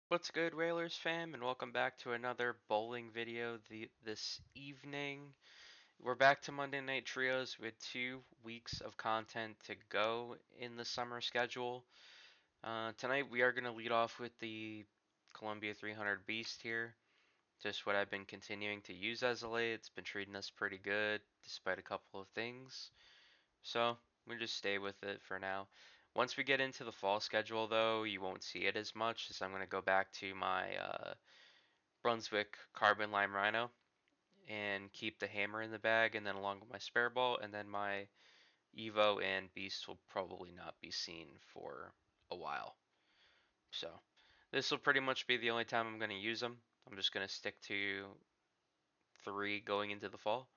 What's good, Whalers fam, and welcome back to another bowling video this evening. We're back to Monday Night Trios with 2 weeks of content to go in the summer schedule. Tonight we are going to lead off with the Columbia 300 Beast here. Just what I've been continuing to use as of late. It's been treating us pretty good despite a couple of things. So we'll just stay with it for now. Once we get into the fall schedule though, you won't see it as much as I'm going to go back to my Brunswick Carbon Lime Rhino and keep the hammer in the bag, and then along with my spare ball, and then my Evo and Beast will probably not be seen for a while. So this will pretty much be the only time I'm going to use them. I'm just going to stick to 3 going into the fall,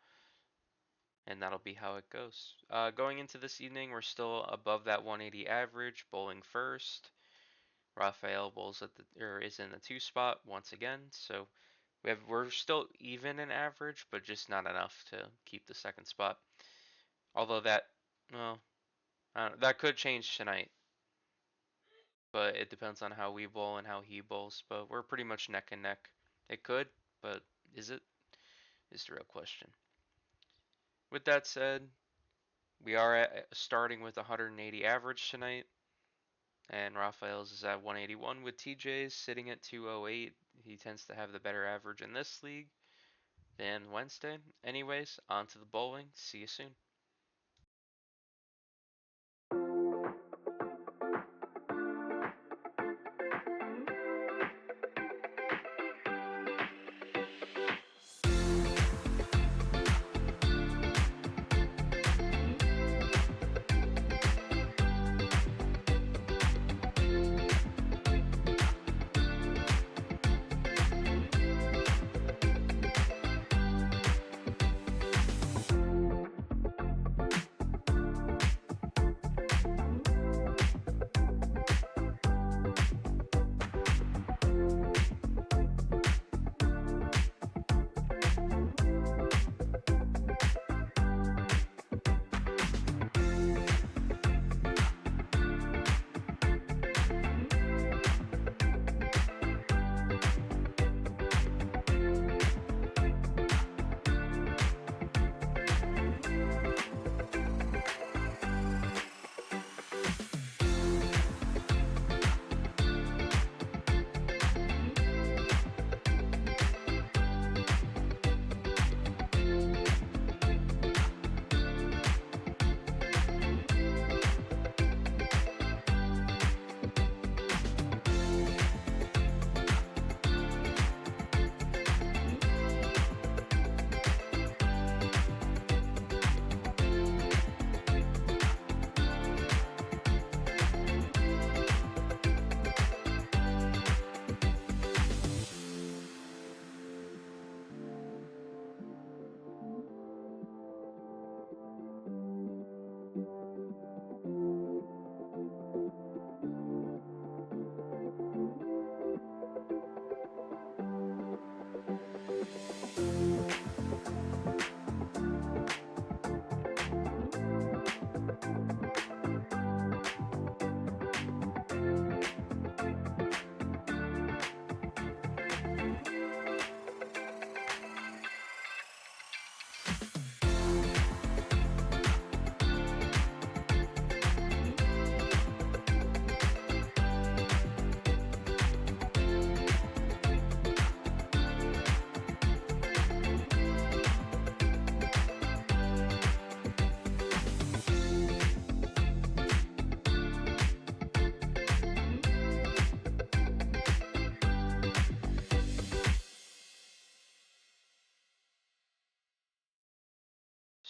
and that'll be how it goes. Going into this evening, we're still above that 180 average, bowling first. Raphael bowls at is in the 2 spot once again, so we're still even in average, but just not enough to keep the second spot. Although well, that could change tonight, but it depends on how we bowl and how he bowls. But we're pretty much neck and neck. It could, but is it? Is the real question. With that said, we are starting with 180 average tonight, and Raphael's is at 181 with TJ's sitting at 208. He tends to have the better average in this league than Wednesday. Anyways, on to the bowling. See you soon.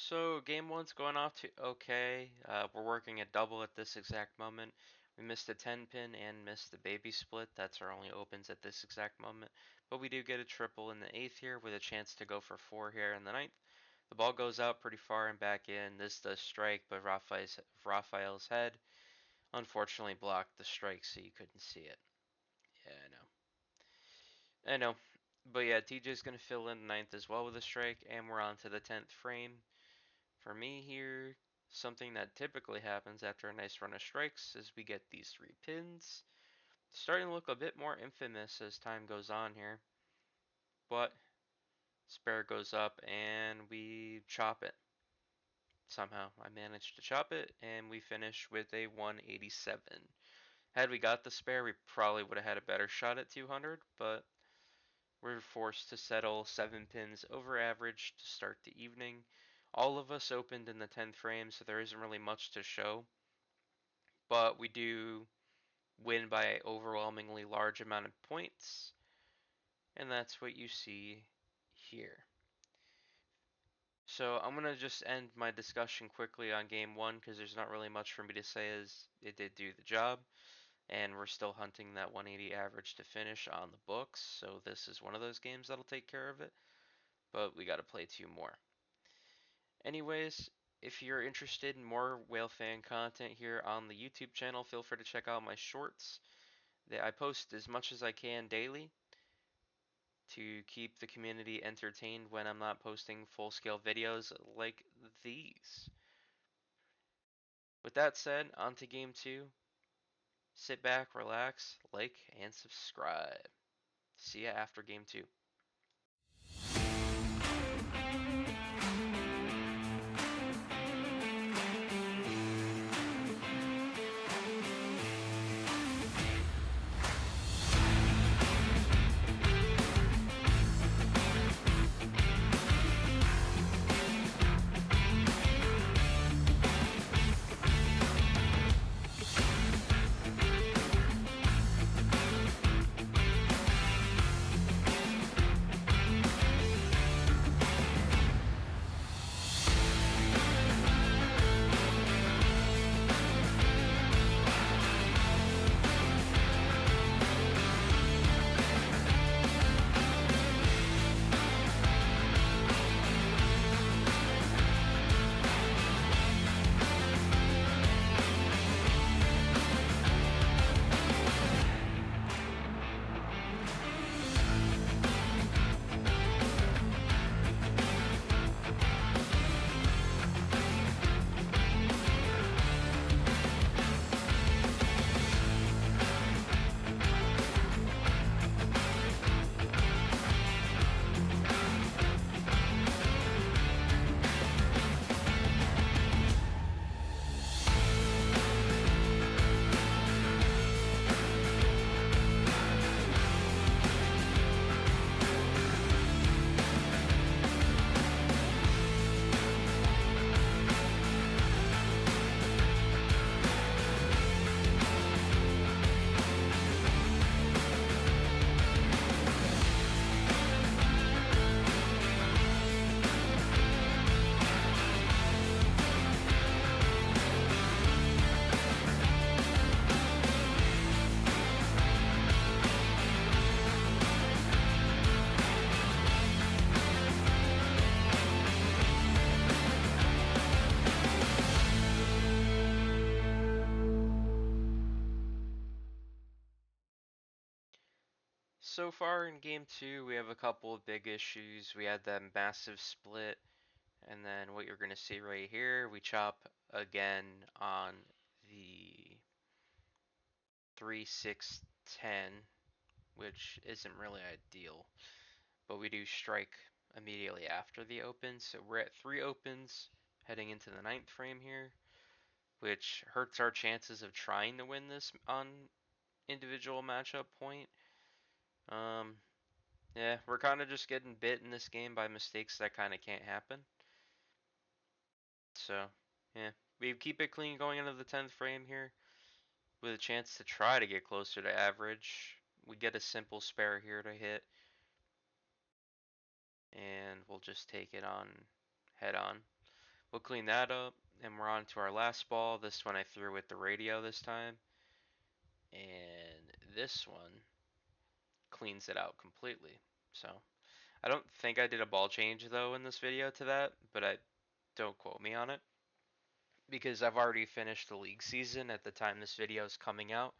So game one's going off to okay. We're working a double at this exact moment. We missed a 10 pin and missed the baby split. That's our only opens at this exact moment. But we do get a triple in the 8th here with a chance to go for 4 here in the 9th. The ball goes out pretty far and back in. This does strike, but Raphael's head unfortunately blocked the strike so you couldn't see it. Yeah, I know. I know. But yeah, TJ's going to fill in the 9th as well with a strike, and we're on to the 10th frame. For me here, something that typically happens after a nice run of strikes is we get these 3 pins. starting to look a bit more infamous as time goes on here. But spare goes up and we chop it. Somehow I managed to chop it and we finish with a 187. Had we got the spare, we probably would have had a better shot at 200, but we're forced to settle 7 pins over average to start the evening. All of us opened in the 10th frame, so there isn't really much to show, but we do win by an overwhelmingly large amount of points, and that's what you see here. So I'm gonna just end my discussion quickly on game one because there's not really much for me to say as it did do the job, and we're still hunting that 180 average to finish on the books. So this is one of those games that'll take care of it, but we got to play 2 more. Anyways, if you're interested in more whale fan content here on the YouTube channel, feel free to check out my shorts. I post as much as I can daily to keep the community entertained when I'm not posting full-scale videos like these. With that said, on to game 2. Sit back, relax, like, and subscribe. See ya after game 2. So far in game 2, we have a couple of big issues. We had that massive split, and then what you're going to see right here, we chop again on the 3, 6, 10, which isn't really ideal, but we do strike immediately after the open. So we're at 3 opens heading into the 9th frame here, which hurts our chances of trying to win this on individual matchup point. Um, Yeah, we're kind of just getting bit in this game by mistakes that kind of can't happen. So, yeah, we keep it clean going into the 10th frame here with a chance to try to get closer to average. We get a simple spare here to hit, and we'll just take it on head on. We'll clean that up, and we're on to our last ball. This one I threw with the radio this time, and this one cleans it out completely. So, I don't think I did a ball change though in this video to that, but don't quote me on it because I've already finished the league season at the time this video is coming out.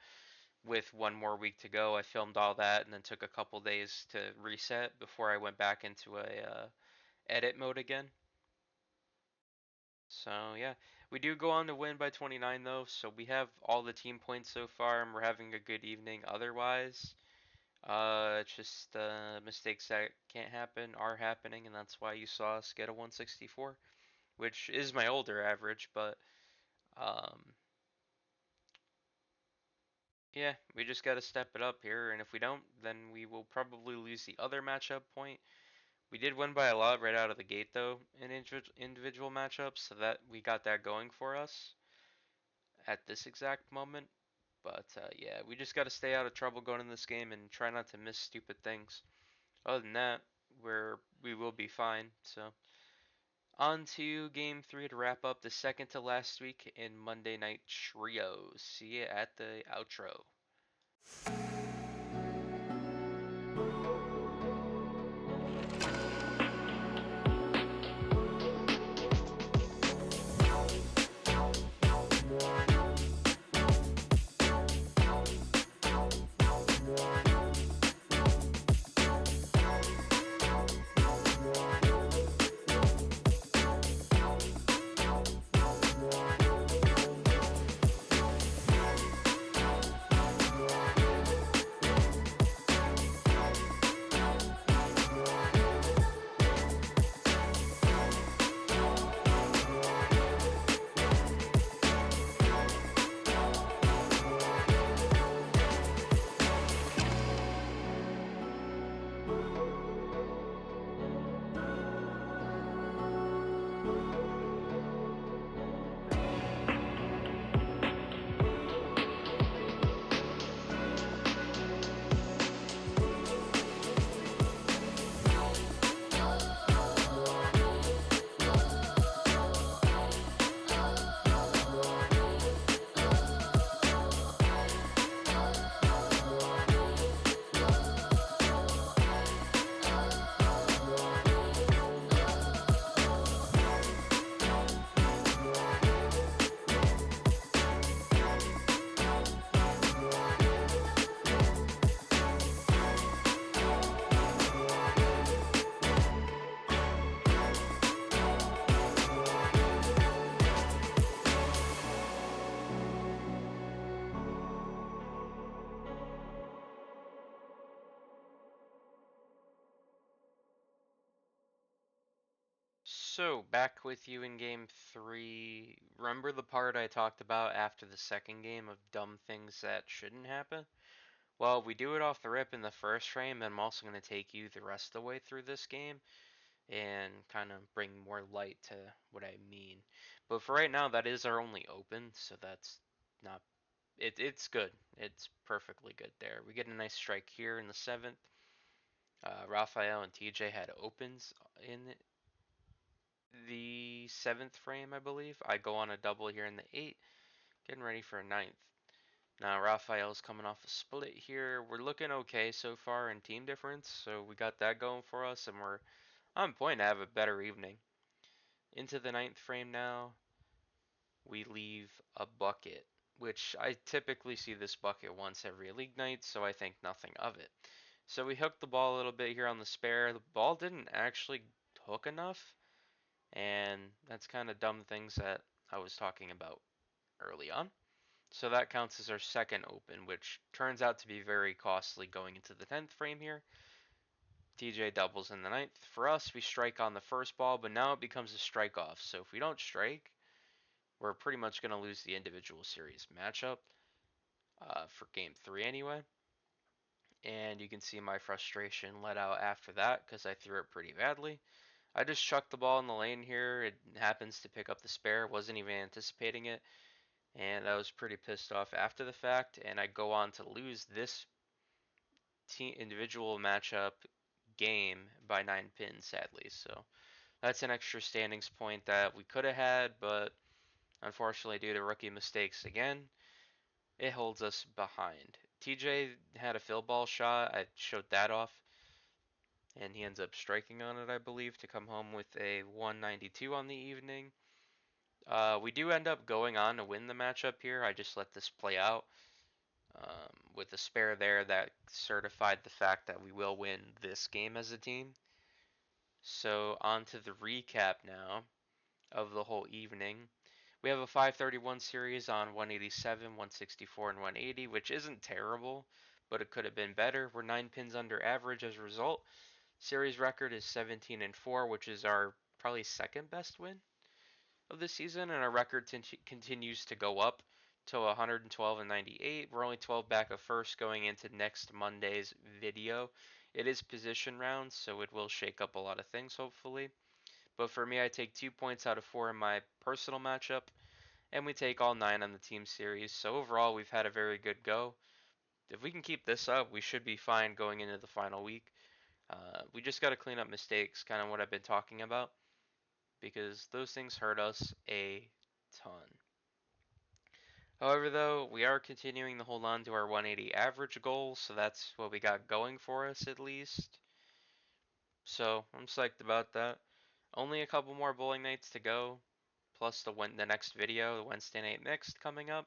With one more week to go, I filmed all that and then took a couple days to reset before I went back into a edit mode again. So yeah, We do go on to win by 29 though, so we have all the team points so far, and we're having a good evening. Otherwise, it's just mistakes that can't happen are happening, and that's why you saw us get a 164, which is my older average. But um, yeah, we just got to step it up here, and if we don't, then we will probably lose the other matchup point. We did win by a lot right out of the gate, though, in individual matchups, so that we got that going for us at this exact moment. But yeah, we just got to stay out of trouble going in this game and try not to miss stupid things. Other than that, we will be fine. So on to game three to wrap up the second to last week in Monday Night Trios. See you at the outro. So, back with you in game three. Remember the part I talked about after the second game of dumb things that shouldn't happen? Well, we do it off the rip in the first frame, and I'm also going to take you the rest of the way through this game and kind of bring more light to what I mean. But for right now, that is our only open, so that's not. It's good. It's perfectly good there. We get a nice strike here in the seventh. Raphael and TJ had opens in the seventh frame, I believe. I go on a double here in the eighth, getting ready for a ninth. Now Raphael's coming off a split here. We're looking okay so far in team difference, so we got that going for us, and we're on point to have a better evening. Into the ninth frame now, we leave a bucket, which I typically see this bucket once every league night, so I think nothing of it. So we hooked the ball a little bit here on the spare. The ball didn't actually hook enough, and that's kind of dumb things that I was talking about early on. So that counts as our second open, which turns out to be very costly going into the 10th frame here. TJ doubles in the ninth. For us, we strike on the first ball, but now it becomes a strike off. So if we don't strike, we're pretty much going to lose the individual series matchup for game three anyway. And you can see my frustration let out after that because I threw it pretty badly. I just chucked the ball in the lane here. It happens to pick up the spare. Wasn't even anticipating it. And I was pretty pissed off after the fact. And I go on to lose this team individual matchup game by 9 pins, sadly. So that's an extra standings point that we could have had, but unfortunately, due to rookie mistakes again, it holds us behind. TJ had a fill ball shot. I showed that off, and he ends up striking on it, I believe, to come home with a 192 on the evening. We do end up going on to win the matchup here. I just let this play out. With a spare there, that certified the fact that we will win this game as a team. So on to the recap now of the whole evening. We have a 531 series on 187, 164, and 180, which isn't terrible, but it could have been better. We're 9 pins under average as a result. Series record is 17 and 4, which is our probably second best win of the season, and our record continues to go up to 112 and 98. We're only 12 back of first going into next Monday's video. It is position round, so it will shake up a lot of things, hopefully. But for me, I take 2 points out of 4 in my personal matchup, and we take all 9 on the team series. So overall, we've had a very good go. If we can keep this up, we should be fine going into the final week. We just got to clean up mistakes, kind of what I've been talking about, because those things hurt us a ton. However, though, we are continuing to hold on to our 180 average goal, so that's what we got going for us at least. So I'm psyched about that. Only a couple more bowling nights to go, plus the next video, the Wednesday night mixed coming up,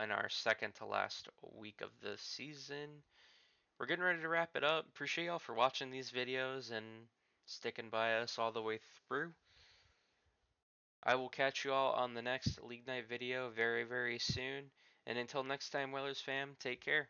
in our second to last week of the season. We're getting ready to wrap it up. Appreciate y'all for watching these videos and sticking by us all the way through. I will catch you all on the next League Night video very, very soon. And until next time, Whalers fam, take care.